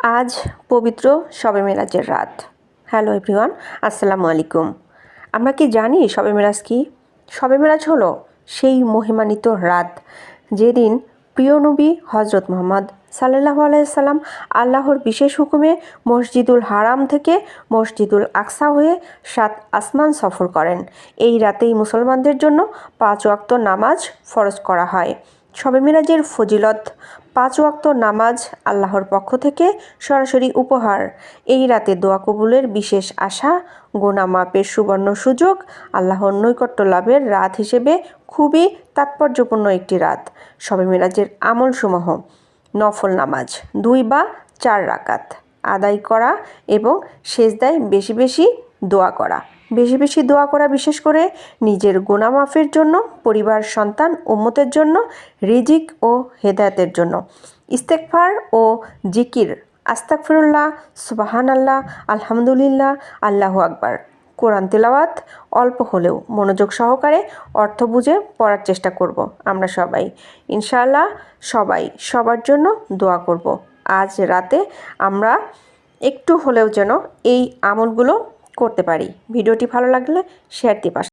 আজ পবিত্র শবে মেরাজের রাত। হ্যালো এভরিওয়ান, আসসালামু আলাইকুম। আমরা কি জানি শবে মেরাজ কি? শবে মেরাজ হলো সেই মহিমান্বিত রাত যেদিন প্রিয় নবী হজরত মুহাম্মদ সাল্লাল্লাহু আলাইহি সাল্লাম আল্লাহর বিশেষ হুকুমে মসজিদুল হারাম থেকে মসজিদুল আকসা হয়ে 7 আসমান সফর করেন। এই রাতেই মুসলমানদের জন্য 5 ওয়াক্ত নামাজ ফরজ করা হয়। শবে মেরাজের ফজিলত: 5 ওয়াক্ত নামাজ আল্লাহর পক্ষ থেকে সরাসরি উপহার। এই রাতে দোয়া কবুলের বিশেষ আশা, গুনাহ মাপের সুবর্ণ সুযোগ, আল্লাহর নৈকট্য লাভের রাত হিসেবে খুবই তাৎপর্যপূর্ণ একটি রাত। শবে মেরাজের আমলসমূহ: নফল নামাজ 2 বা 4 রাকাত আদায় করা এবং সেজদায় বেশি বেশি দোয়া করা। বিশেষ করে নিজের গুনাহ মাফের জন্য, পরিবার, সন্তান, উম্মতের জন্য, রিজিক ও হেদায়েতের জন্য। ইস্তেগফার ও জিকির: আস্তাগফিরুল্লাহ, সুবহানাল্লাহ, আলহামদুলিল্লাহ, আল্লাহু আকবার। কোরআন তেলাওয়াত অল্প হলেও মনোযোগ সহকারে অর্থ বুঝে পড়ার চেষ্টা করব আমরা সবাই। ইনশাআল্লাহ সবাই সবার জন্য দোয়া করব। আজ রাতে আমরা একটু হলেও যেন এই আমলগুলো করতে পারি। ভিডিওটি ভালো লাগলে শেয়ার দিয়ে পাশে